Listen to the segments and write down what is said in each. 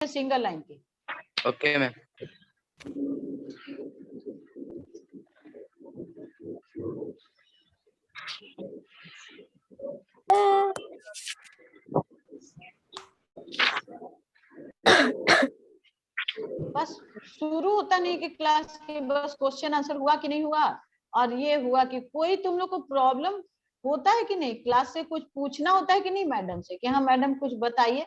Single line की। Okay ma'am. बस शुरू होता नहीं कि क्लास के बस क्वेश्चन आंसर हुआ कि नहीं हुआ और ये हुआ कि कोई तुम लोग को प्रॉब्लम होता है कि नहीं, क्लास से कुछ पूछना होता है कि नहीं मैडम से कि हाँ मैडम कुछ बताइए,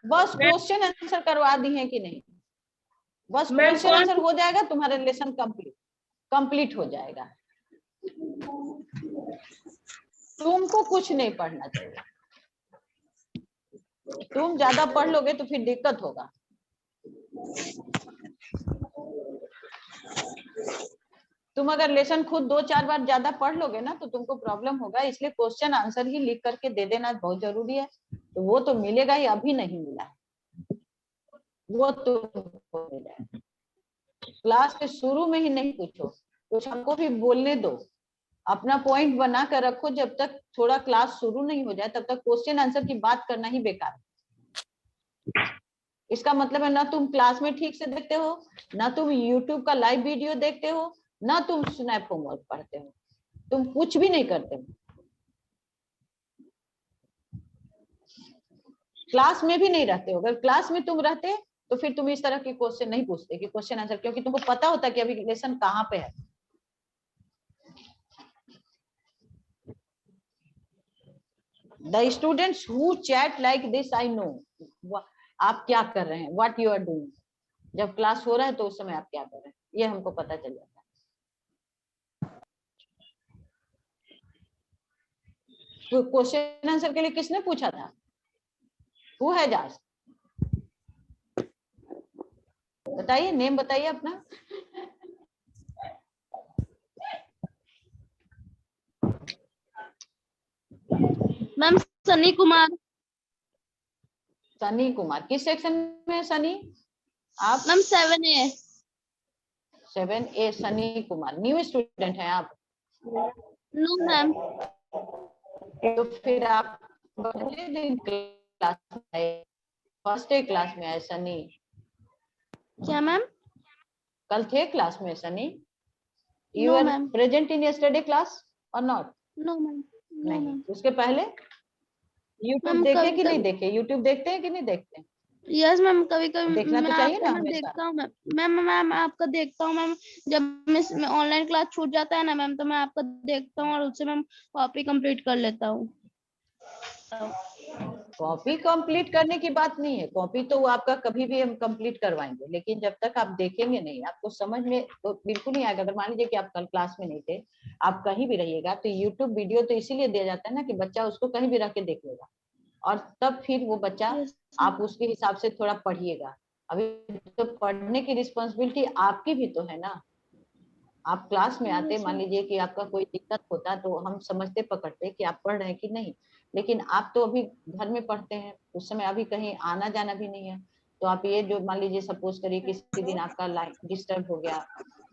बस क्वेश्चन आंसर करवा दी है कि नहीं, बस क्वेश्चन आंसर हो जाएगा तुम्हारा लेसन कंप्लीट हो जाएगा, तुमको कुछ नहीं पढ़ना चाहिए। तुम ज्यादा पढ़ लोगे तो फिर दिक्कत होगा। तुम अगर लेसन खुद 2-4 बार ज्यादा पढ़ लोगे ना तो तुमको प्रॉब्लम होगा, इसलिए क्वेश्चन आंसर ही लिख करके दे देना बहुत जरूरी है। तो वो तो मिलेगा ही, अभी नहीं मिला है, वो तो मिलेगा। क्लास के शुरू में ही नहीं पूछो, कुछ हमको भी बोलने दो, अपना पॉइंट बना कर रखो। जब तक थोड़ा क्लास शुरू नहीं हो जाए तब तक क्वेश्चन आंसर की बात करना ही बेकार है। इसका मतलब है ना तुम क्लास में ठीक से देखते हो, ना तुम यूट्यूब का लाइव वीडियो देखते हो, ना तुम स्नैप होमवर्क पढ़ते हो, तुम कुछ भी नहीं करते हो। क्लास में भी नहीं रहते हो। अगर क्लास में तुम रहते तो फिर तुम इस तरह के क्वेश्चन नहीं पूछते कि क्वेश्चन आंसर, क्योंकि तुमको पता होता कि अभी लेसन कहाँ पे है। The students who chat like this, I know आप क्या कर रहे हैं, what you are doing। जब क्लास हो रहा है तो उस समय आप क्या कर रहे हैं, ये हमको पता चल जाता है। क्वेश्चन आंसर के लिए किसने पूछा था? Who has asked? बताइए, नेम बताइए अपना। मैम सनी कुमार। सनी कुमार किस सेक्शन में सनी आप? Ma'am 7A। 7A Sunny Kumar, new student हैं आप? No ma'am. तो फिर आप पहले दिन क्लास में आए, फर्स्ट डे क्लास में आए सनी? क्या मैम? कल थे क्लास में सनी? You no are ma'am. Present in yesterday class और नॉट? No ma'am. नो नहीं। मैम। उसके पहले यूट्यूब मैम देखे कभी कि नहीं कभी देखे? यूट्यूब देखते हैं कि नहीं देखते? यस मैम, कभी कभी देखना मैं तो चाहिए आपका ना मैं हमेशा। देखता हूँ मैम आपका देखता हूँ मैम। जब मैं ऑनलाइन क्लास छूट जाता है ना मैम तो मैं आपका देखता हूँ और उससे मैम कॉपी कंप्लीट कर लेता हूँ। कॉपी कंप्लीट करने की बात नहीं है, कॉपी तो आपका कभी भी हम कंप्लीट करवाएंगे, लेकिन जब तक आप देखेंगे नहीं आपको समझ में तो बिल्कुल नहीं आएगा। अगर मान लीजिए कि आप कल क्लास में नहीं थे, आप कहीं भी रहिएगा, तो यूट्यूब वीडियो तो इसीलिए दिया जाता है ना कि बच्चा उसको कहीं भी रह के देख लेगा और तब फिर वो बच्चा यस आप उसके हिसाब से थोड़ा पढ़िएगा। अभी तो पढ़ने की रिस्पॉन्सिबिलिटी आपकी भी तो है ना। आप क्लास में आते, मान लीजिए कि आपका कोई दिक्कत होता तो हम समझते पकड़ते कि आप पढ़ रहे हैं कि नहीं, लेकिन आप तो अभी घर में पढ़ते हैं, उस समय अभी कहीं आना जाना भी नहीं है। तो आप ये जो मान लीजिए सपोज करिए किसी दिन आपका लाइट डिस्टर्ब हो गया,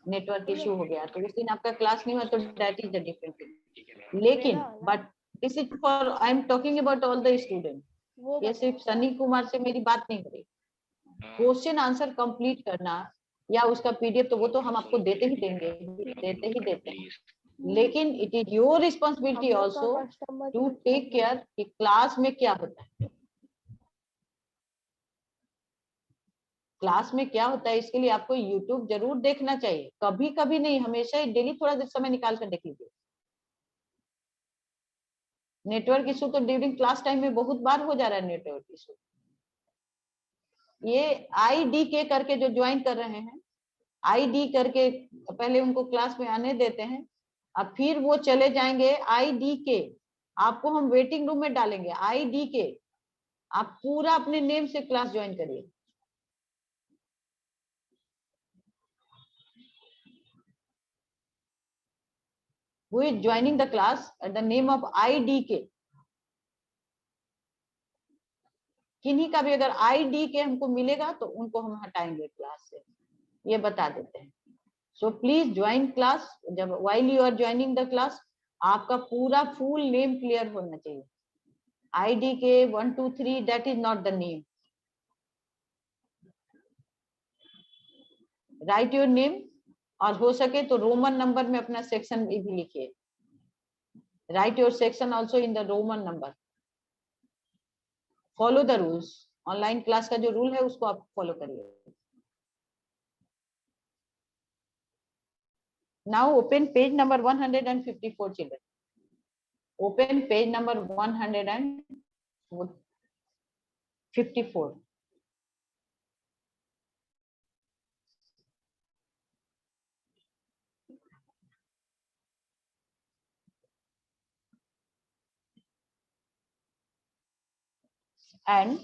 नेटवर्क इश्यू हो गया, तो उस दिन आपका क्लास नहीं हुआ, तो that is the different thing. लेकिन but this is for, I am talking about all the student, ये सिर्फ सनी कुमार से मेरी बात नहीं हो रही। क्वेश्चन आंसर कंप्लीट करना या उसका पीडीएफ तो वो तो हम आपको देते ही देंगे, देते ही देते हैं, लेकिन it is your responsibility also to take care कि क्लास में क्या होता है, क्लास में क्या होता है। इसके लिए आपको यूट्यूब जरूर देखना चाहिए, कभी कभी नहीं, हमेशा ही डेली थोड़ा समय निकाल कर देख लीजिए। नेटवर्क इशू तो ड्यूरिंग क्लास टाइम में बहुत बार हो जा रहा है नेटवर्क इशू। ये IDK करके जो ज्वाइन कर रहे हैं, ID करके पहले उनको क्लास में आने देते हैं, अब फिर वो चले जाएंगे IDK, आपको हम वेटिंग रूम में डालेंगे। IDK आप पूरा अपने नेम से क्लास ज्वाइन करिए। Who is joining the class at the name of IDK? किन्हीं का भी अगर IDK हमको मिलेगा तो उनको हम हटाएंगे क्लास से, ये बता देते हैं। So please join class. जब while you are joining the class आपका पूरा फुल नेम क्लियर होना चाहिए। IDK 1 2 3 that is not the name. Write your name और हो सके तो रोमन नंबर में अपना सेक्शन भी लिखिए. Write your section also in the Roman number. Follow the rules. Online class का जो रूल है उसको आप फॉलो करिए. Now open page number 154 children. Open page number 154. And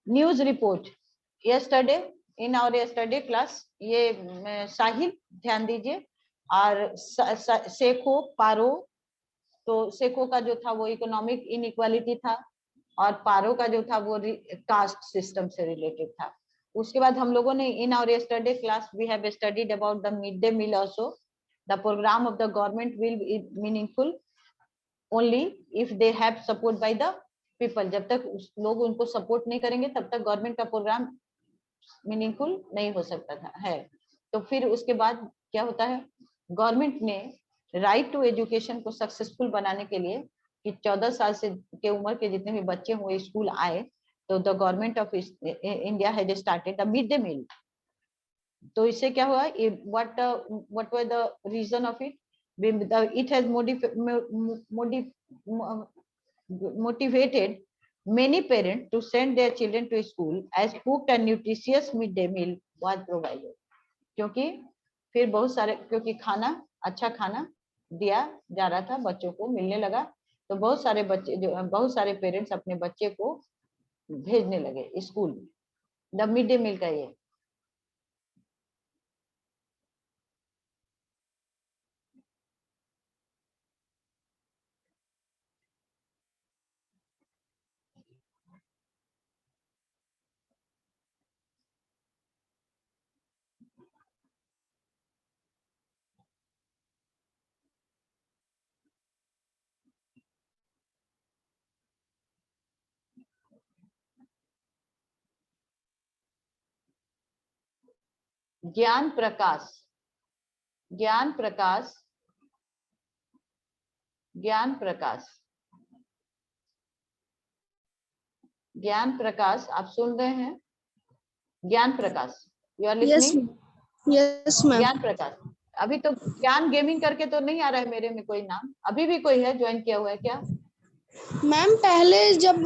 news report. Yesterday in our yesterday class, ये साहिल ध्यान दीजिए, और सेको पारो, तो सेको का जो था वो इकोनॉमिक इनइक्वालिटी था और पारो का जो था वो कास्ट सिस्टम से रिलेटेड था. उसके बाद हम लोगों ने in our yesterday class we have studied about the mid day meal also. The program of the government will be meaningful only if they have support by the people. जब तक लोग उनको सपोर्ट नहीं करेंगे तब तक गवर्नमेंट का programme meaningful नहीं हो सकता था है. तो फिर उसके बाद क्या होता है, गवर्नमेंट ने राइट टू एजुकेशन को सक्सेसफुल बनाने के लिए कि 14 साल से के उम्र के जितने भी बच्चे हुए स्कूल आए, तो the government of India has started the mid day meal. तो इससे क्या हुआ, what was the reason of it, it has motivated many parents to send their children to school as cooked and nutritious midday meal was provided. क्योंकि फिर बहुत सारे, क्योंकि खाना अच्छा खाना दिया जा रहा था, बच्चों को मिलने लगा, तो बहुत सारे बच्चे बहुत सारे पेरेंट्स अपने बच्चे को भेजने लगे स्कूल में. द मिड डे मील का ये ज्ञान प्रकाश, ज्ञान प्रकाश, ज्ञान प्रकाश, ज्ञान प्रकाश, आप सुन रहे हैं? Gyan Prakash, you are listening? Yes ma'am. Gyan Prakash, अभी तो ज्ञान गेमिंग करके तो नहीं आ रहा है मेरे में कोई नाम. अभी भी कोई है ज्वाइन किया हुआ है क्या? मैम पहले जब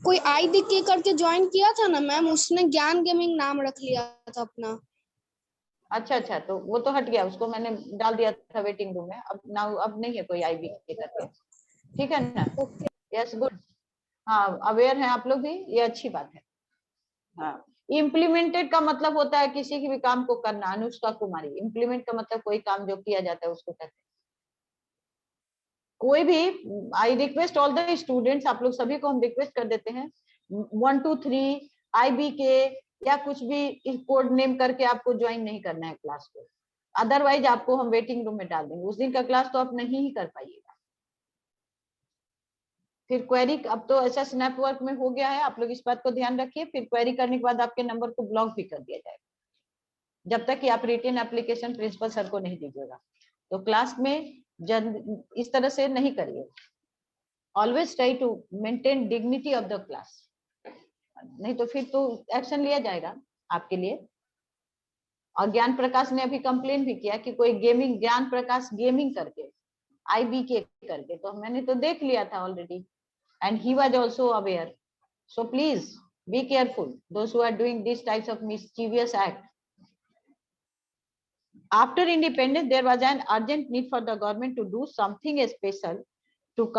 कोई आई दिक्की करके ज्वाइन किया था ना मैम, उसने ज्ञान गेमिंग नाम रख लिया था अपना. अच्छा अच्छा, तो वो तो हट गया, उसको मैंने डाल दिया था वेटिंग रूम में. अब ना, अब नहीं है कोई आईबी करके. ठीक है ना? Yes good. हाँ, अवेयर हैं आप लोग भी, ये अच्छी बात है. हाँ, इम्प्लीमेंटेड का मतलब होता है किसी की भी काम को करना. अनुष्का कुमारी, इम्प्लीमेंट का मतलब कोई काम जो किया जाता है उसको कहते हैं. कोई भी, I request all the students, आप लोग सभी को हम रिक्वेस्ट कर देते हैं 1 2 3 IBK या कुछ भी कोड नेम करके आपको ज्वाइन नहीं करना है क्लास को. अदरवाइज आपको हम वेटिंग रूम में डाल देंगे. उस दिन का क्लास तो आप नहीं ही कर पाइएगा. फिर क्वेरी, अब तो ऐसा स्नैप वर्क में हो गया है, आप लोग इस बात को ध्यान रखिए. फिर क्वेरी करने के बाद आपके नंबर को ब्लॉक भी कर दिया जाएगा जब तक कि आप रिटन एप्लीकेशन प्रिंसिपल सर को नहीं दीजिएगा. तो क्लास में इस तरह से नहीं करिए. Always try to maintain dignity of the class, नहीं तो फिर तो एक्शन लिया जाएगा आपके लिए. और ज्ञान प्रकाश ने अभी कंप्लेन भी किया कि कोई गेमिंग, ज्ञान प्रकाश गेमिंग करके IBK करके, तो मैंने तो देख लिया था already. And he was also aware. So please be careful, those who are doing these types of mischievous act. After independence, there was an urgent need for the government to do something special to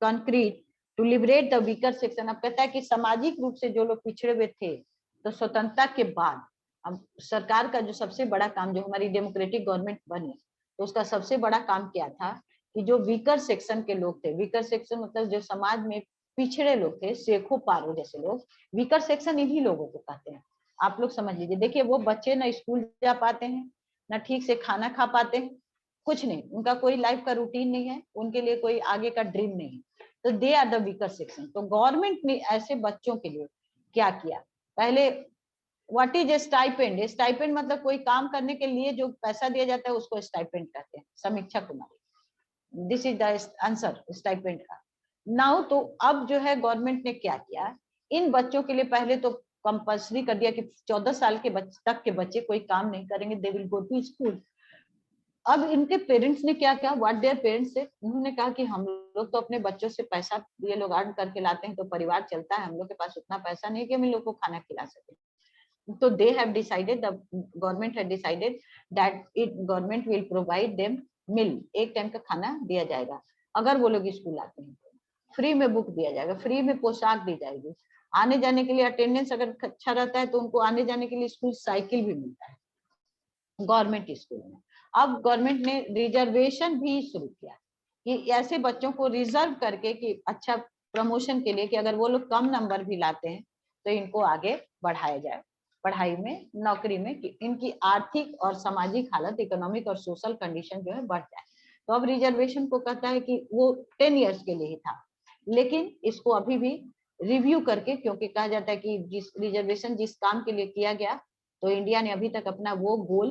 concrete to liberate the weaker section. अब कहता है कि सामाजिक रूप से जो लोग पिछड़े हुए थे, तो स्वतंत्रता के बाद अब सरकार का जो सबसे बड़ा काम, जो हमारी डेमोक्रेटिक गवर्नमेंट बनी, तो उसका सबसे बड़ा काम क्या था कि जो वीकर सेक्शन के लोग थे, वीकर सेक्शन मतलब जो समाज में पिछड़े लोग थे, सेखो पारो जैसे लोग, वीकर सेक्शन इन्हीं लोगों को कहते हैं. आप लोग समझ लीजिए. देखिए, वो बच्चे ना स्कूल जा पाते हैं, ना ठीक से खाना खा पाते हैं, कुछ नहीं, उनका कोई लाइफ का रूटीन नहीं है, उनके लिए कोई आगे का ड्रीम नहीं. तो they are the weaker section. तो गवर्नमेंट ने ऐसे बच्चों के लिए क्या किया, पहले what is a stipend? Stipend मतलब कोई काम करने के लिए जो पैसा दिया जाता है उसको स्टाइपेंड कहते हैं। Samiksha Kumari, this is the answer stipend का। नाउ तो अब जो है गवर्नमेंट ने क्या किया, इन बच्चों के लिए पहले तो कंपल्सरी कर दिया कि 14 साल के तक के बच्चे कोई काम नहीं करेंगे, they will go to school. अब इनके पेरेंट्स ने क्या किया, व्हाट देयर पेरेंट्स से, उन्होंने कहा कि हम लोग तो अपने बच्चों से पैसा ये लोग अर्न करके लाते हैं तो परिवार चलता है, हम लोग के पास उतना पैसा नहीं कि हम इन लोग को खाना खिला सके। So they have decided, the government had decided that government will provide them meal, एक टाइम का खाना दिया जाएगा अगर वो लोग स्कूल आते हैं। फ्री में बुक दिया जाएगा, फ्री में पोशाक दी जाएगी, आने जाने के लिए अटेंडेंस अगर अच्छा रहता है तो उनको आने जाने के लिए स्कूल साइकिल भी मिलता है गवर्नमेंट स्कूल में। अब गवर्नमेंट ने रिजर्वेशन भी शुरू किया कि ऐसे बच्चों को रिजर्व करके कि अच्छा प्रमोशन के लिए कि अगर वो लोग कम नंबर भी लाते हैं तो इनको आगे बढ़ाया जाए पढ़ाई में, नौकरी में, कि इनकी आर्थिक और सामाजिक हालत, इकोनॉमिक और सोशल कंडीशन जो है बढ़ जाए। तो अब रिजर्वेशन को कहता है कि वो 10 इयर्स के लिए ही था, लेकिन इसको अभी भी रिव्यू करके, क्योंकि कहा जाता है कि जिस रिजर्वेशन जिस काम के लिए किया गया तो इंडिया ने अभी तक अपना वो गोल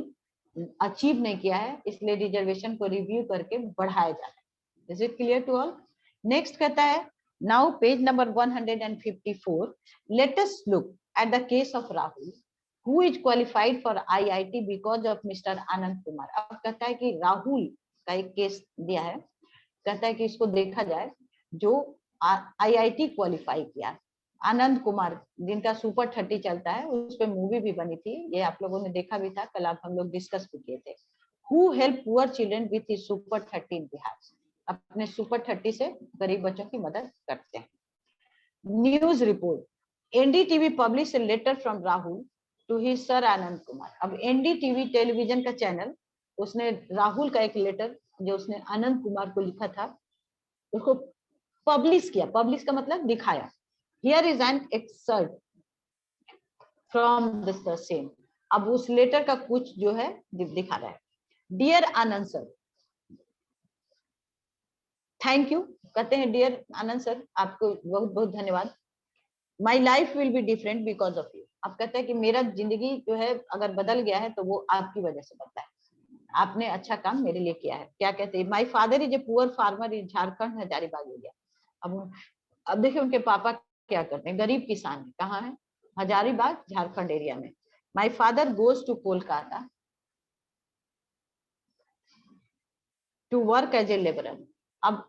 अचीव नहीं किया है, इसलिए रिजर्वेशन को रिव्यू करके बढ़ाया जाता है। Is it clear to all? Next कहता है, now page number 154, let us look at the case of Rahul, who is qualified for IIT because of Mr. Anand Kumar। अब कहता है कि राहुल का एक केस दिया है, कहता है कि इसको देखा जाए जो IIT क्वालिफाई किया, आनंद कुमार जिनका सुपर 30 चलता है, उस पे मूवी भी बनी थी, ये आप लोगों ने देखा भी था, कल आप हम लोग डिस्कस भी किए थे। Who help poor children with his super 30 in Bihar, अपने सुपर 30 से गरीब बच्चों की मदद करते हैं। News report, NDTV published a letter from Rahul to his sir Anand Kumar। अब NDTV टेलीविजन का चैनल, उसने राहुल का एक लेटर जो उसने आनंद कुमार को लिखा था उसको पब्लिश किया। पब्लिश का मतलब दिखाया। Here is an excerpt from the same। अब उस लेटर का कुछ जो है दिखा रहा है। Dear Anand sir, thank you, कहते हैं डियर आनंद सर, आपको बहुत बहुत धन्यवाद। My life will be different because of you. अब कहते हैं कि मेरा जिंदगी जो है अगर बदल गया है तो वो आपकी वजह से बदला है, आपने अच्छा काम मेरे लिए किया है। क्या कहते हैं, my father is a poor farmer in Jharkhand, Hazaribagh area. अब देखिए उनके पापा क्या करते हैं, गरीब किसान है, कहाँ है, हजारीबाग झारखंड एरिया में। My father goes to Kolkata to work as a labourer. अब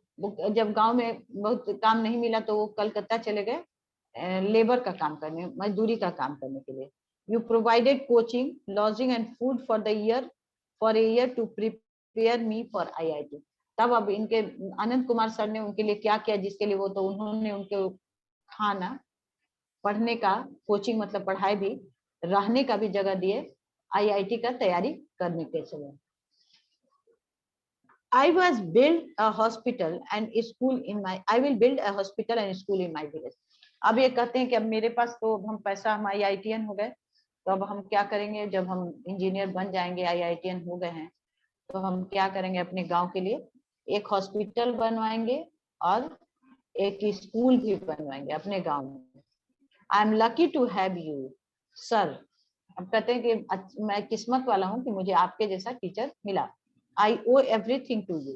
जब गांव में बहुत काम नहीं मिला तो वो कलकत्ता चले गए लेबर का काम करने, मजदूरी का काम करने के लिए। You provided coaching, lodging and food for the year, for a year to prepare me for IIT। तब अब इनके आनंद कुमार सर ने उनके लिए क्या किया, जिसके लिए वो, तो उन्होंने उनके खाना, पढ़ने का, कोचिंग मतलब पढ़ाई भी, रहने का भी जगह दिए IIT का तैयारी करने के समय। I was build a hospital and school in my, I will build a hospital and school in my village। अब ये कहते हैं कि अब मेरे पास तो हम पैसा, हम IITian हो गए, तो अब हम क्या करेंगे, जब हम इंजीनियर बन जाएंगे, IITian हो गए हैं, तो हम क्या करेंगे, अपने गांव के लिए एक हॉस्पिटल बनवाएंगे और एक स्कूल भी बनवाएंगे अपने गांव में। I am lucky to have you sir. अब कहते हैं कि मैं किस्मत वाला हूँ कि मुझे आपके जैसा टीचर मिला। आई ओ एवरीथिंग टू यू,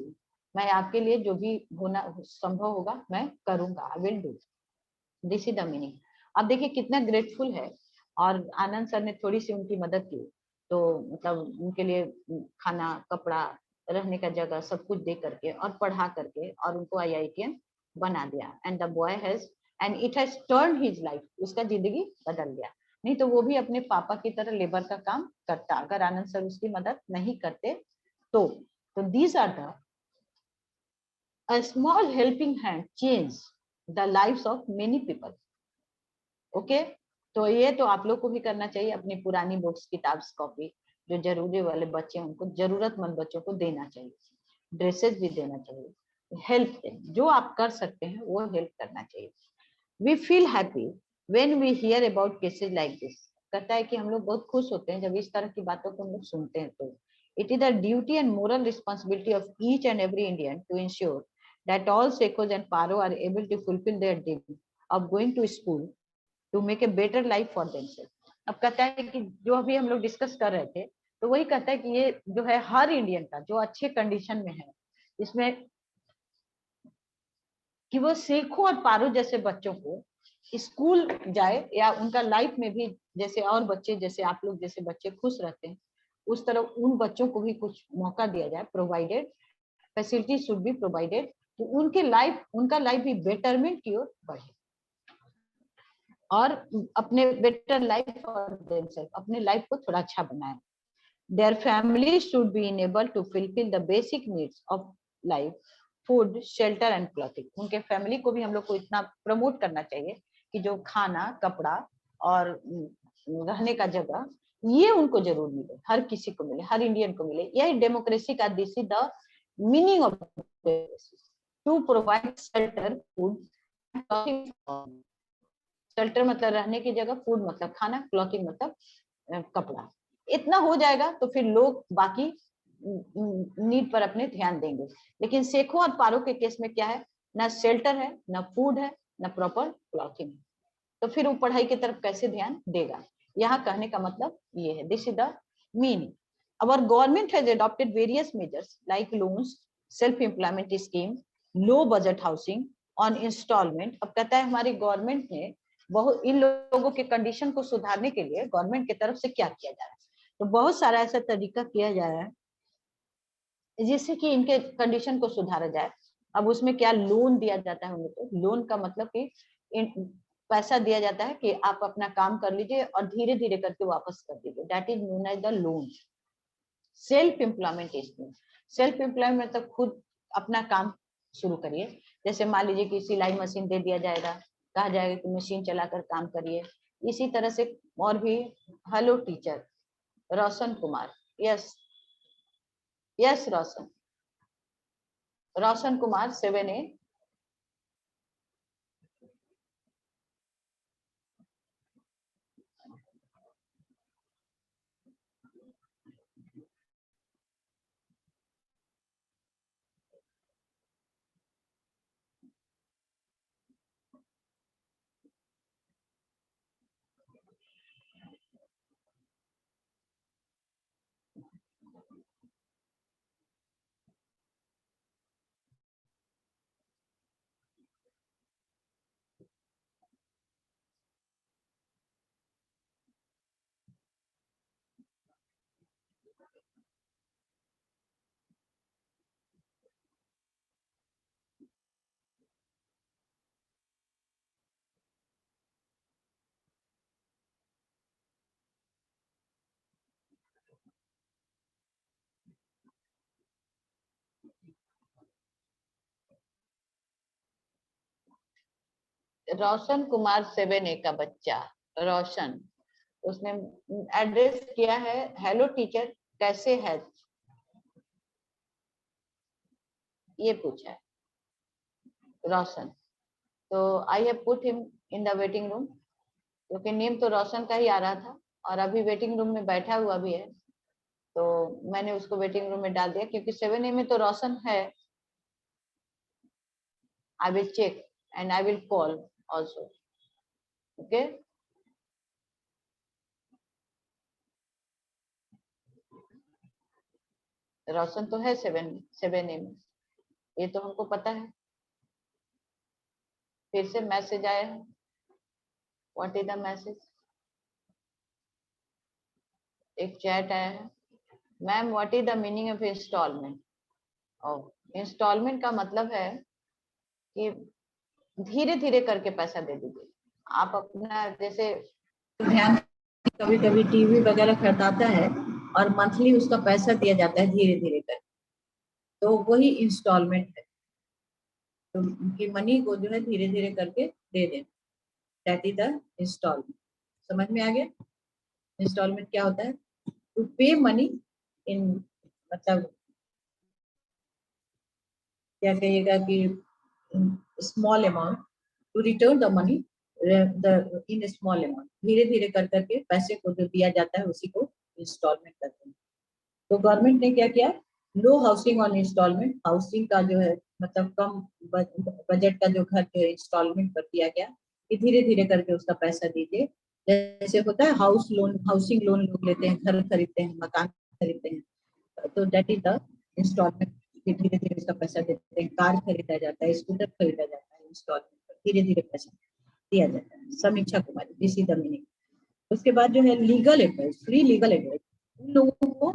मैं आपके लिए जो भी होना संभव होगा मैं करूंगा, I will do, this is the meaning. अब देखिए कितना ग्रेटफुल है, और आनंद सर ने थोड़ी सी उनकी मदद की, तो मतलब उनके लिए खाना, कपड़ा, रहने का जगह सब कुछ दे करके और पढ़ा करके और उनको IITian बना दिया। And the boy has and it has turned his life, उसका जिंदगी बदल गया। नहीं तो वो भी अपने पापा की तरह लेबर का काम करता अगर आनंद सर उसकी मदद नहीं करते तो these are the a small helping hand change the lives of many people। Okay, तो ये तो आप लोग को भी करना चाहिए, अपनी पुरानी बुक्स, किताब, कॉपी जो जरूरी वाले बच्चे हैं उनको, जरूरतमंद बच्चों को देना चाहिए, ड्रेसेस भी देना चाहिए, हेल्प जो आप कर सकते हैं वो हेल्प करना चाहिए। We feel happy when we hear about cases like this. कहता है कि हम लोग बहुत खुश होते हैं जब इस तरह की बातों को हम लोग सुनते हैं। तो it is the duty and moral responsibility of each and every Indian to ensure that all Sekhos and Paro are able to fulfill their dream of going to school to make a better life for themselves. अब कहता है कि जो अभी हम लोग discuss कर रहे थे, तो वही कहता है कि ये जो है हर इंडियन का जो अच्छे कंडीशन में है, इसमें कि वो सेखो और पारो जैसे बच्चों को स्कूल जाए, या उनका लाइफ में भी जैसे और बच्चे, जैसे आप लोग जैसे बच्चे खुश रहते हैं, उस तरह उन बच्चों को भी कुछ मौका दिया जाए, provided facility should be provided, तो उनका लाइफ भी बेटरमेंट की ओर बढ़े और अपने बेटर लाइफ और देमसेल्फ, अपने लाइफ को थोड़ा अच्छा बनाए. Their family should be enabled to fulfill the basic needs of life, food, shelter and clothing. उनके फैमिली को भी हम लोग को इतना प्रमोट करना चाहिए कि जो खाना, कपड़ा और रहने का जगह, ये उनको जरूर मिले, हर किसी को मिले, हर इंडियन को मिले. यही डेमोक्रेसी का, this is the meaning of democracy, to provide shelter, food, clothing. Shelter मतलब रहने की जगह, फूड मतलब खाना, क्लॉथिंग मतलब कपड़ा. इतना हो जाएगा तो फिर लोग बाकी नीड पर अपने ध्यान देंगे. लेकिन सेखो और पारो के केस में क्या है, ना शेल्टर है, ना फूड है, ना प्रॉपर क्लॉथिंग, तो फिर वो पढ़ाई की तरफ कैसे ध्यान देगा. यहाँ कहने का मतलब ये है, this is the meaning. Our government has adopted various measures like loans, self employment scheme, low budget housing on installment. अब कहता है हमारी गवर्नमेंट ने बहुत इन लोगों के कंडीशन को सुधारने के लिए गवर्नमेंट की तरफ से क्या किया जा रहा है, तो बहुत सारा ऐसा तरीका किया जा रहा है जिससे कि इनके कंडीशन को सुधारा जाए. अब उसमें क्या, लोन दिया जाता है उनको. लोन का मतलब कि पैसा दिया जाता है कि आप अपना काम कर लीजिए और धीरे धीरे करके वापस कर दीजिए, that is known as the loan. Self employment scheme, self employment मतलब खुद अपना काम शुरू करिए. जैसे मान लीजिए कि सिलाई मशीन दे दिया जाएगा, कहा जाएगा कि मशीन चलाकर काम करिए. इसी तरह से और भी. Hello teacher, Roshan Kumar, yes yes Roshan Kumar 7A. Roshan Kumar 7A का बच्चा रोशन, उसने एड्रेस किया है, हेलो टीचर कैसे है, ये पूछा है रोशन. तो I have put him in the waiting room, क्योंकि नेम तो रोशन का ही आ रहा था और अभी वेटिंग रूम में बैठा हुआ भी है, तो मैंने उसको वेटिंग रूम में डाल दिया क्योंकि 7A में तो रोशन है. I will check and I will call also. Okay, Roshan तो है 7A में, ये तो हमको पता है. फिर से मैसेज आया है, व्हाट इज द मैसेज. एक चैट आया है, ma'am what is the meaning of installment. Installment का मतलब है कि धीरे धीरे करके पैसा दे दीजिए. आप अपना जैसे ध्यान, कभी कभी टीवी वगैरह खरीदाता है और मंथली उसका पैसा दिया जाता है धीरे धीरे करके, तो वही इंस्टॉलमेंट है. तो उनकी मनी को जो है धीरे धीरे करके दे देना, दैट इज द इंस्टॉलमेंट. समझ में आ गया इंस्टॉलमेंट क्या होता है? टू पे मनी इन, मतलब क्या कहिएगा कि small amount, to return the money in small amount. धीरे धीरे कर करके पैसे को जो दिया जाता है उसी को इंस्टॉलमेंट कहते हैं. तो गवर्नमेंट ने क्या किया, लो हाउसिंग ऑन इंस्टॉलमेंट, हाउसिंग का जो है मतलब कम बजट का जो घर जो इंस्टॉलमेंट पर दिया गया कि धीरे धीरे करके उसका पैसा दीजिए। जैसे होता है हाउस लोन, हाउसिंग लोन लोग लेते हैं, घर खरीदते हैं, मकान खरीदते हैं, तो दैट इज द इंस्टॉलमेंट कि धीरे धीरे उसका पैसा देते हैं। कार खरीदा जाता है, स्कूटर खरीदा जाता है, इंस्टॉलमेंट पर धीरे धीरे पैसा दिया जाता है। समीक्षा Kumari, this is the meaning. उसके बाद जो है legal advice, free legal advice, उन लोगों को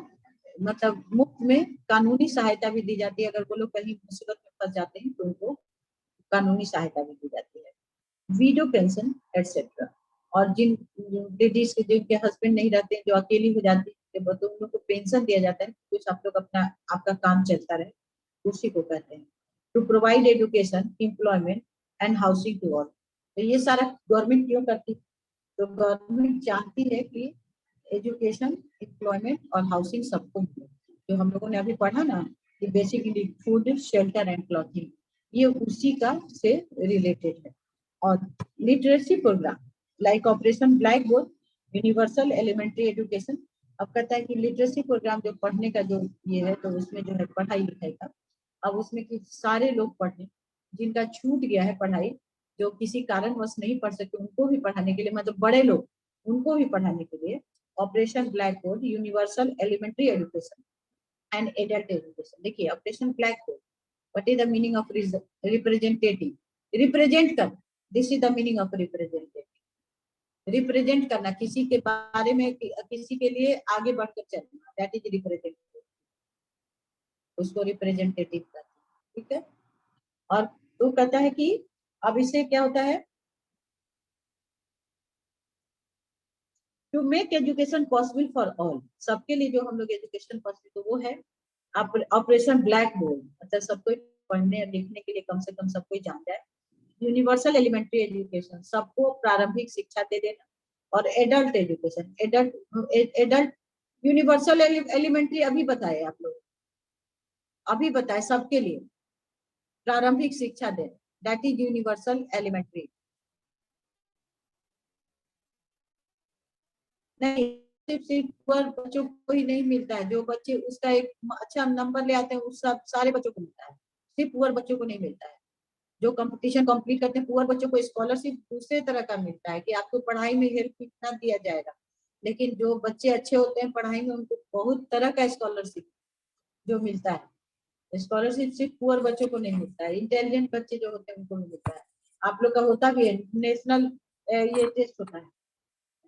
मतलब मुफ्त में कानूनी सहायता भी दी जाती है। अगर वो लोग कहीं मुसीबत में फंस जाते हैं तो उनको कानूनी सहायता भी दी जाती है। Window pension etcetera. और जिन लेडीज के जिनके हस्बैंड नहीं रहते, जो अकेली हो जाती है, तो उन लोग को पेंशन दिया जाता है, कुछ आप लोग अपना आपका काम चलता रहे, उसी को कहते हैं। To provide education, employment and housing to all. तो ये सारा गवर्नमेंट क्यों करती है? तो गवर्नमेंट चाहती है कि एजुकेशन, एम्प्लॉयमेंट और हाउसिंग सबको मिले। जो हम लोगों ने अभी पढ़ा ना कि basically food, shelter and clothing, ये उसी का से रिलेटेड है। और literacy program like operation black board, universal elementary education. अब कहता है कि लिटरेसी प्रोग्राम जो पढ़ने का जो ये है, तो उसमें जो है पढ़ाई लिखाई का, अब उसमें कि सारे लोग पढ़े जिनका छूट गया है पढ़ाई, जो किसी कारणवश नहीं पढ़ सकते, उनको भी पढ़ाने के लिए, मतलब बड़े लोग उनको भी पढ़ाने के लिए operation black board, universal elementary education and adult education. देखिए operation black board, what is the meaning of representative? Represent कर, this is the meaning of representative. Represent करना, किसी के बारे में, किसी के लिए आगे बढ़कर चलना, दैट इज रिप्रेजेंटेटिव, उसको रिप्रेजेंटेटिव करते हैं। ठीक है। और तो कहता है कि अब इससे क्या होता है, to make education possible for all, सबके लिए जो हम लोग एजुकेशन पॉसिबल, तो वो है ऑपरेशन ब्लैक बोर्ड, मतलब सबको पढ़ने और लिखने के लिए कम से कम सबको जान जाए। यूनिवर्सल एलिमेंट्री एजुकेशन, सबको प्रारंभिक शिक्षा दे देना। और adult education, adult universal elementary अभी बताए आप लोग, अभी बताए सबके लिए प्रारंभिक शिक्षा दे, दैट इज यूनिवर्सल एलिमेंट्री। नहीं, सिर्फ पुअर बच्चों को ही नहीं मिलता है, जो बच्चे उसका एक अच्छा नंबर ले आते हैं उस सब सारे बच्चों को मिलता है, सिर्फ पुअर बच्चों को नहीं मिलता है। जो कंपटीशन कंप्लीट करते हैं पुअर बच्चों को स्कॉलरशिप दूसरे तरह का मिलता है कि आपको पढ़ाई में हेल्प इतना दिया जाएगा। लेकिन जो बच्चे अच्छे होते हैं पढ़ाई में, उनको बहुत तरह का स्कॉलरशिप जो मिलता है। स्कॉलरशिप सिर्फ पुअर बच्चों को नहीं मिलता है, इंटेलिजेंट बच्चे जो होते हैं उनको भी मिलता है। आप लोग का होता भी है नेशनल, ये टेस्ट होता है,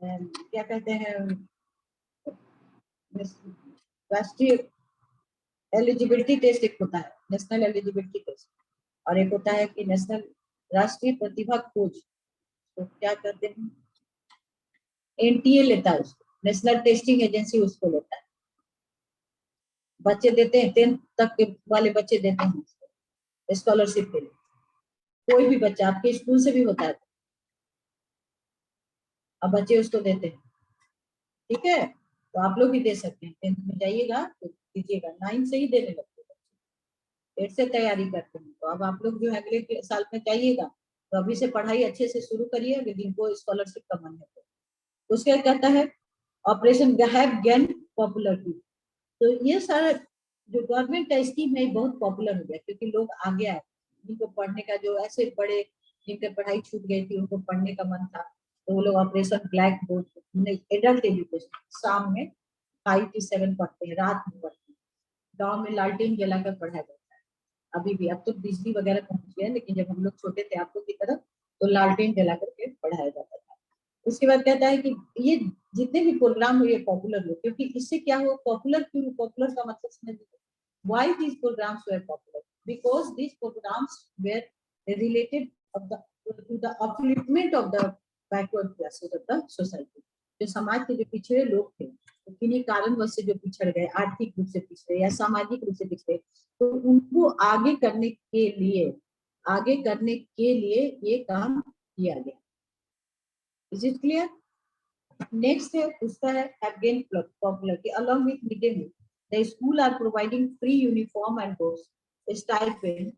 क्या कहते हैं, राष्ट्रीय एलिजिबिलिटी टेस्ट एक होता है, नेशनल एलिजिबिलिटी टेस्ट, और एक होता है कि नेशनल राष्ट्रीय प्रतिभा खोज, तो क्या करते हैं, एनटीए लेता है उसको, नेशनल टेस्टिंग एजेंसी उसको लेता है। बच्चे देते हैं 10th तक के वाले बच्चे देते हैं स्कॉलरशिप के लिए, कोई भी बच्चा आपके स्कूल से भी होता है, अब बच्चे उसको देते हैं। ठीक है, तो आप लोग भी दे सकते हैं, 10th में जाइएगा तो दीजिएगा, 9 से ही देने लगते हैं, 8 से तैयारी करते हैं। तो अब आप लोग जो है अगले साल में जाइएगा, तो अभी से पढ़ाई अच्छे से शुरू करिए, जिनको स्कॉलरशिप का मन है तो। उसके कहता है ऑपरेशन हैव गेन पॉपुलरिटी। तो ये सारा जो गवर्नमेंट का स्कीम है बहुत पॉपुलर हो गया, क्योंकि लोग आगे आए, जिनको पढ़ने का, जो ऐसे बड़े जिनके पढ़ाई छूट गई थी उनको पढ़ने का मन था, तो वो लोग operation black board, adult education, शाम में 5 to 7 पढ़ते हैं, रात में पढ़ते हैं। गाँव में लालटेन जलाकर पढ़ाया जाता है अभी भी, अब तो बिजली वगैरह पहुंच गया, लेकिन जब हम लोग छोटे थे आप लोग की तरफ, तो लालटेन जला करके पढ़ाया जाता था। उसके बाद कहता है कि ये जितने भी प्रोग्राम हुए पॉपुलर हुए, क्योंकि इससे क्या हुआ, पॉपुलर क्यों, पॉपुलर का मतलब समझ लीजिए, why these programs were popular, because these programs were related of the to the upliftment of the backward classes of the society। जो समाज के जो पिछड़े लोग थे, तो किन्हीं कारणवश से जो पिछड़ गए, आर्थिक रूप से पिछड़े या सामाजिक रूप से पिछड़े, तो उनको आगे करने के लिए ये काम किया गया। Is it clear? नेक्स्ट है उसका है have gained popularity along with mid day meal. The school are providing free uniform and books, stipend।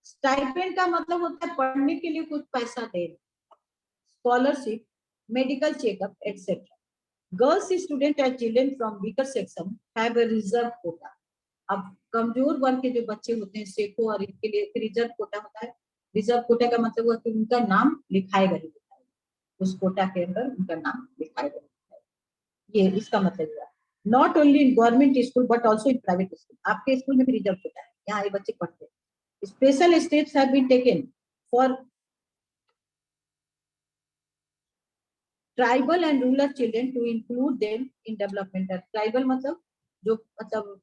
Stipend का मतलब होता है पढ़ने के लिए कुछ पैसा देना, scholarship, medical checkup etcetera. Girls student and children from weaker section have a reserved quota। अब कमजोर वर्ग के जो बच्चे होते हैं सेको और इनके लिए रिजर्व कोटा होता है। रिजर्व कोटा का मतलब हुआ कि उनका नाम लिखाएगा ही लिखाएगा, उस कोटा के अंदर उनका नाम लिखाएगा। ये इसका मतलब हुआ not only in government school but also in private school. आपके स्कूल में भी रिजर्व कोटा है, यहाँ ये बच्चे पढ़ते हैं। Special steps have been taken for tribal and rural children to include them in developmental. Tribal मतलब जो मतलब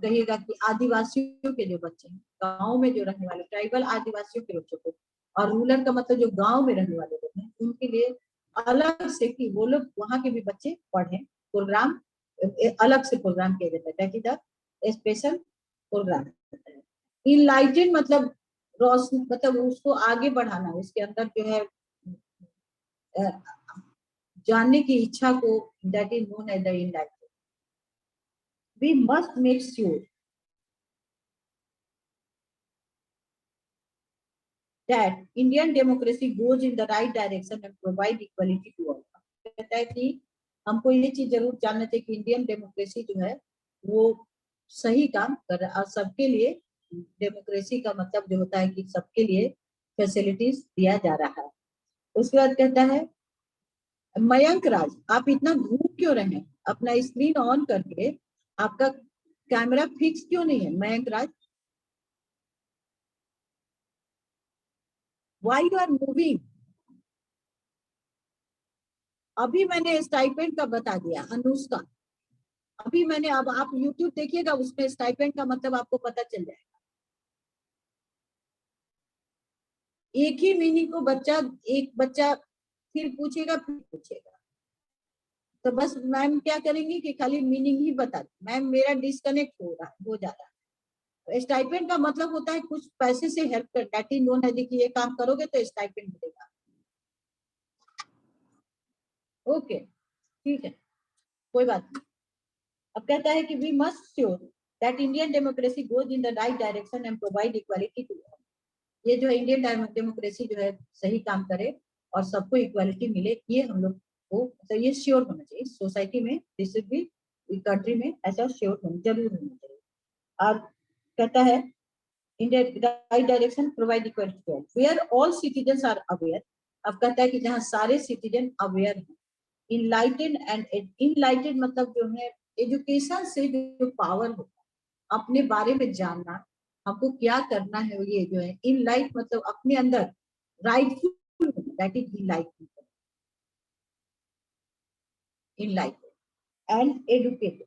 कहिएगा कि आदिवासियों के जो बच्चे हैं, गाँव में जो रहने वाले ट्राइबल आदिवासियों के बच्चों को, और रूरल का मतलब जो गाँव में रहने वाले लोग हैं उनके लिए अलग से कि वो लोग वहाँ के भी बच्चे पढ़ें। प्रोग्राम अलग से प्रोग्राम किया जाता है, that is the special program. Enlightened मतलब रोशनी, मतलब उसको आगे बढ़ाना, उसके अंदर जो है जानने की इच्छा को, that is known as the enlightened. We must make sure that Indian democracy goes in the right direction and provide equality to all। कहता है कि हमको ये चीज जरूर जानना चाहिए कि इंडियन डेमोक्रेसी जो है वो सही काम कर रहा है, और सबके लिए डेमोक्रेसी का मतलब जो होता है कि सबके लिए फैसिलिटीज दिया जा रहा है। उसके बाद कहता है मयंक राज, आप इतना घूम क्यों रहे हैं? अपना स्क्रीन ऑन करके आपका कैमरा फिक्स क्यों नहीं है? मयंक राज, व्हाई यू आर मूविंग? अभी मैंने स्टाइपेंड का बता दिया अनुष्का, अभी मैंने, अब आप YouTube देखिएगा उसमें स्टाइपेंड का मतलब आपको पता चल जाएगा। एक ही मीनिंग को एक बच्चा फिर पूछेगा फिर पूछेगा, तो बस मैम क्या करेंगी कि खाली मीनिंग ही बता दी। मैम मेरा डिस्कनेक्ट हो जा रहा है। स्टाइपेंड का मतलब होता है कुछ पैसे से हेल्प कर, दैट इज नोन एज कि ये काम करोगे तो स्टाइपेंड मिलेगा। ओके ठीक है, कोई बात नहीं। अब कहता है कि we must sure that Indian democracy goes in the right direction and provide equality to all. ये जो इंडियन डेमोक्रेसी जो है सही काम करे और सबको इक्वालिटी मिले, ये हम लोग को तो ये श्योर होना चाहिए सोसाइटी में, दिस शुड बी कंट्री में, ऐसा श्योर जरूर होना चाहिए। और कहता है in the right direction provide equality to all where all citizens are aware. अब कहता है कि जहाँ सारे सिटीजन अवेयर हैं, इनलाइटेड एंड इनलाइटेड मतलब जो है एजुकेशन से जो पावर होता है अपने बारे में जानना, हमको क्या करना है, ये जो है इनलाइट मतलब अपने अंदर rightful, that is enlightenment. Enlightened and educated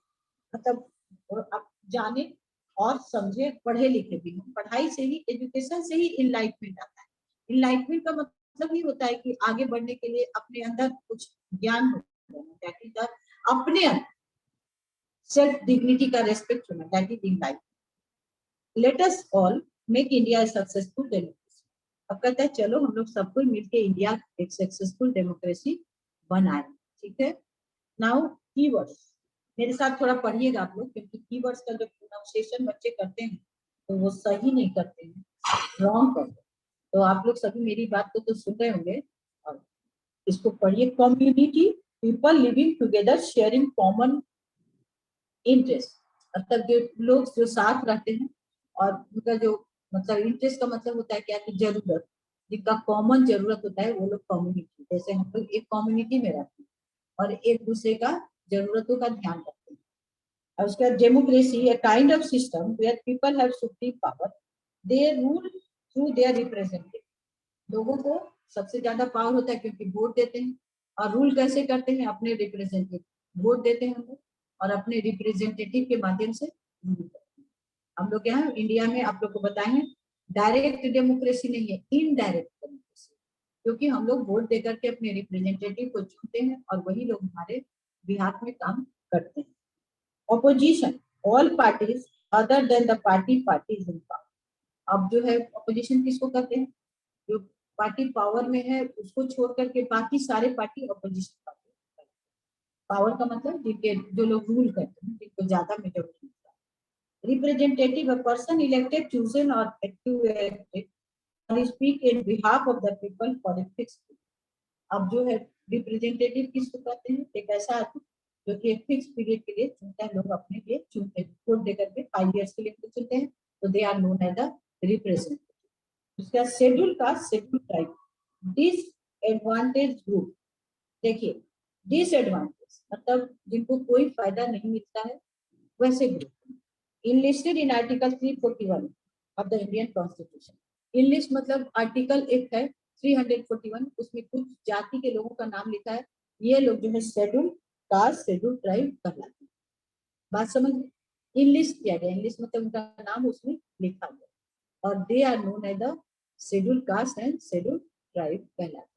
मतलब आप जाने और समझे, पढ़े लिखे भी हो, पढ़ाई से ही, एजुकेशन से ही इनलाइटमेंट आता है। इनलाइटमेंट का मतलब ही होता है कि आगे बढ़ने के लिए अपने अंदर कुछ ज्ञान होना, अपने अंदर सेल्फ डिग्निटी का रेस्पेक्ट होना, that is enlightenment. Let us all make India successful democracy. अब कहता है चलो हम लोग सबको मिलकर इंडिया एक सक्सेसफुल डेमोक्रेसी बनाए, ठीक है। नाउ कीवर्ड्स मेरे साथ थोड़ा पढ़िएगा आप लोग, क्योंकि कीवर्ड्स का जो प्रोनाउंसिएशन बच्चे करते हैं तो वो सही नहीं करते हैं, रॉन्ग करते हैं। तो आप लोग सभी मेरी बात को तो सुन रहे होंगे और इसको पढ़िए। Community, people living together sharing common interest, मतलब जो लोग जो साथ रहते हैं और उनका जो मतलब इंटरेस्ट का मतलब होता है क्या कि जरूरत, जिनका कॉमन जरूरत होता है वो लोग कम्युनिटी। जैसे हम लोग एक कम्युनिटी में रहते हैं और एक दूसरे का जरूरतों का ध्यान रखते हैं। और उसके बाद democracy a kind of system where people have supreme power, they rule through their representative. लोगों को सबसे ज्यादा पावर होता है क्योंकि वोट देते हैं, और रूल कैसे करते हैं? अपने रिप्रेजेंटेटिव, वोट देते हैं हम लोग और अपने रिप्रेजेंटेटिव के माध्यम से रूल करते हैं। हम लोग यहाँ इंडिया में आप लोग को बताए हैं डायरेक्ट डेमोक्रेसी नहीं है, इनडायरेक्ट डेमोक्रेसी, क्योंकि हम लोग वोट देकर के अपने रिप्रेजेंटेटिव को चुनते हैं और वही लोग हमारे बिहार में काम करते हैं। Opposition, all parties other than the parties in power. अब जो है ऑपोजिशन किसको कहते हैं? जो पार्टी पावर में है उसको छोड़ करके बाकी सारे पार्टी ऑपोजिशन पार्टी। पावर का मतलब जिनके जो लोग रूल करते हैं, जिनको ज्यादा मेजोरिटी मिलता है। Representative, a person elected, chosen और इलेक्टेड और speak in behalf of the people for a fixed. अब जो है रिप्रेजेंटेटिव किसको कहते हैं? एक ऐसा आदमी जो कि एक फिक्स पीरियड के लिए चुनते हैं, लोग अपने लिए चुनते हैं, वोट देकर के 5 years के लिए चुनते हैं, तो they are known as the representative. उसका schedule caste, schedule tribe, disadvantage group. देखिए डिसएडवांटेज मतलब जिनको कोई फायदा नहीं मिलता है, वैसे group enlisted in article 341 of the Indian constitution. Enlist मतलब आर्टिकल एक है 341, उसमें कुछ जाति के लोगों का नाम लिखा है, ये लोग जो है शेड्यूल कास्ट, शेड्यूल ट्राइब कहलाते हैं। बात समझ में? इनलिस्ट किया गया, इनलिस्ट मतलब उनका नाम उसमें लिखा गया, और they are known as the schedule caste and schedule tribe कहलाते हैं।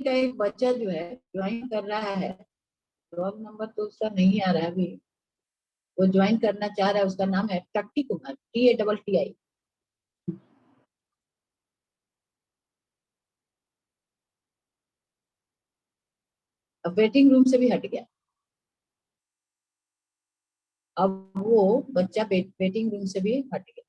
का एक बच्चा जो है ज्वाइन कर रहा है, रोल नंबर तो उसका नहीं आ रहा है अभी, वो ज्वाइन करना चाह रहा है, उसका नाम है टट्टी कुमार, TATTI। अब वेटिंग रूम से भी हट गया, अब वो बच्चा वेटिंग रूम से भी हट गया।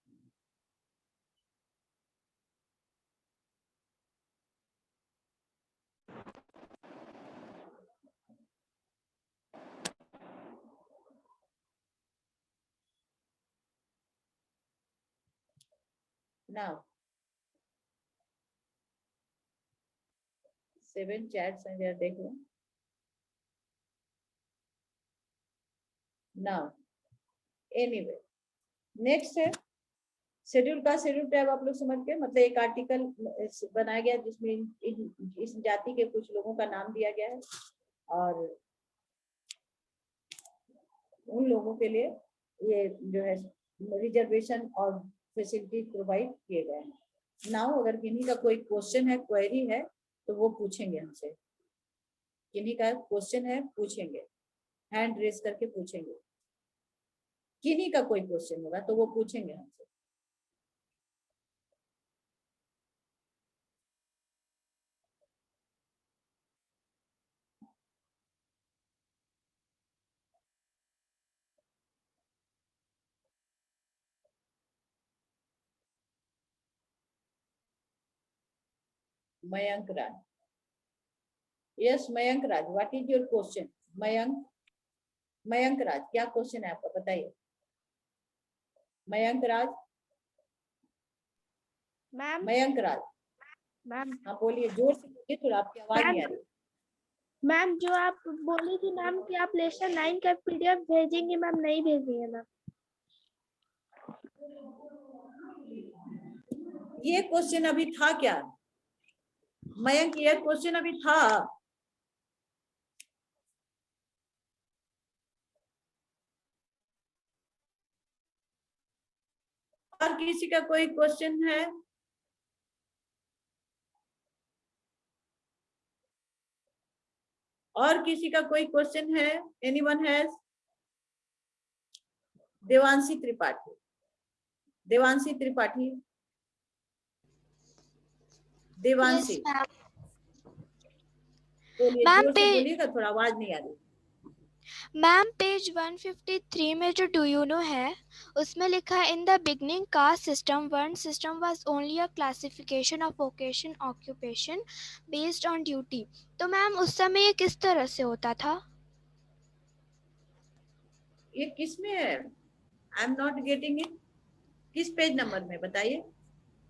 Now 7 chats हैं, जरा देख लो। Now anyway नेक्स्ट है शेड्यूल का शेड्यूल ट्राइब। आप लोग समझ गए, मतलब एक आर्टिकल बनाया गया जिसमें इस जाति के कुछ लोगों का नाम दिया गया है, और उन लोगों के लिए ये जो है रिजर्वेशन और फैसिलिटी प्रोवाइड किए गए हैं। नाउ अगर किन्हीं का कोई क्वेश्चन है, क्वेरी है, तो वो पूछेंगे हमसे। किन्हीं का क्वेश्चन है पूछेंगे, हैंड रेस करके पूछेंगे। किन्हीं का कोई क्वेश्चन होगा तो वो पूछेंगे हमसे। Mayank Raj, yes Mayank Raj, what is your question? Mayank Raj, क्या क्वेश्चन है आपका, बताइए। मयंक राज, मैम मयंक राज, मैम हाँ बोलिए, जोर से बोलिए, थोड़ा आपकी आवाज नहीं आ रही। मैम जो आप बोली थी मैम कि आप लेसन 9 का PDF भेजेंगे, मैम नहीं भेजी है मैम। ये क्वेश्चन अभी था क्या मयंक? ये क्वेश्चन अभी था? और किसी का कोई क्वेश्चन है? और किसी का कोई क्वेश्चन है? Anyone has? देवांशी त्रिपाठी, देवांशी त्रिपाठी, देवांशी बोलिए, जोर से बोलिएगा, थोड़ा आवाज नहीं आ रही। मैम पेज 153 में जो डू यू नो है उसमें लिखा है in the beginning caste system one system was only a classification of vocation occupation based on duty. तो मैम उस समय ये किस तरह से होता था? ये किस में है? I am not getting it. किस पेज नंबर में बताइए?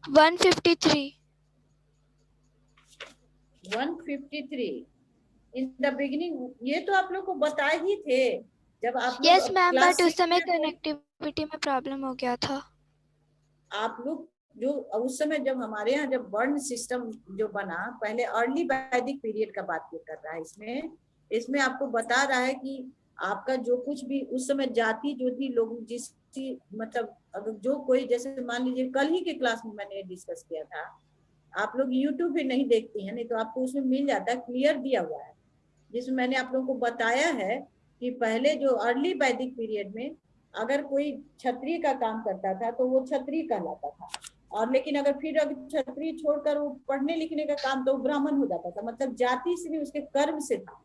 153। 153 इन द बिगिनिंग, ये तो आप लोग को बताए ही थे जब आप लोग यस मैम, क्लास बट उस 6 समय में थे। कनेक्टिविटी में प्रॉब्लम हो गया था। आप लोग जो उस समय जब हमारे यहाँ जब वर्ण सिस्टम जो बना, पहले अर्ली वैदिक पीरियड का बात ये कर रहा है। इसमें आपको बता रहा है कि आपका जो कुछ भी उस समय जाति जो थी, लोग जिसकी मतलब अगर जो कोई, जैसे मान लीजिए कल ही के क्लास में मैंने डिस्कस किया था आप लोग यूट्यूब भी नहीं देखती हैं, नहीं तो आपको उसमें मिल जाता है, क्लियर दिया हुआ है, जिसमें मैंने आप लोगों को बताया है कि पहले जो अर्ली वैदिक पीरियड में अगर कोई क्षत्रिय का काम करता था तो वो क्षत्रिय कहलाता था, और लेकिन अगर फिर अगर क्षत्रिय छोड़कर वो पढ़ने लिखने का काम तो ब्राह्मण हो जाता था। मतलब जाति से नहीं, उसके कर्म से था।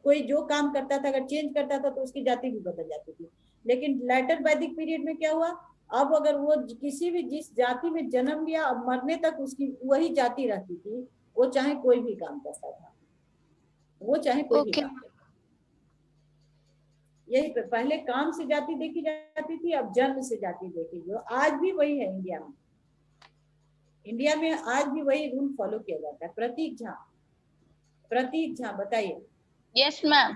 कोई जो काम करता था अगर चेंज करता था तो उसकी जाति भी बदल जाती थी। लेकिन लेटर वैदिक पीरियड में क्या हुआ, अब अगर वो किसी भी जिस जाति में जन्म लिया, अब मरने तक उसकी वही जाति रहती थी, वो चाहे कोई भी काम करता था, वो चाहे कोई भी Okay. काम करता। यही पहले काम से जाति देखी जाती थी, अब जन्म से जाति देखी। जो आज भी वही है इंडिया में। इंडिया में आज भी वही रूल फॉलो किया जाता है। प्रतीक झा बताइए। Yes ma'am.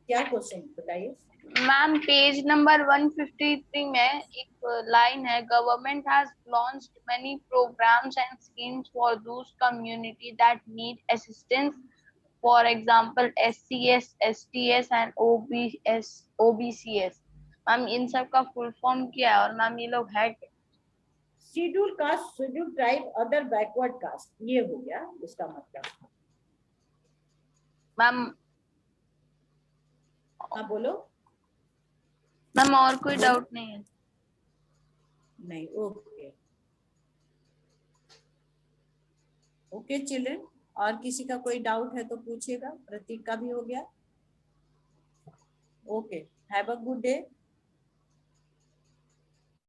क्या क्वेश्चन बताइए। मैम पेज नंबर 153 में एक लाइन है, government has launched many programmes and schemes for those community that need assistance, for example SCS, STS एंड OBCS। मैम इन सब का फुल फॉर्म क्या है और मैम ये लोग है क्या? Schedule caste, schedule tribe, other backward caste, ये हो गया इसका मतलब। मैम हाँ बोलो। मैम और कोई डाउट नहीं है? नहीं, ओके ओके चिल्ड्रन, और किसी का कोई डाउट है तो पूछिएगा। प्रतीक का भी हो गया। Okay, have a good day.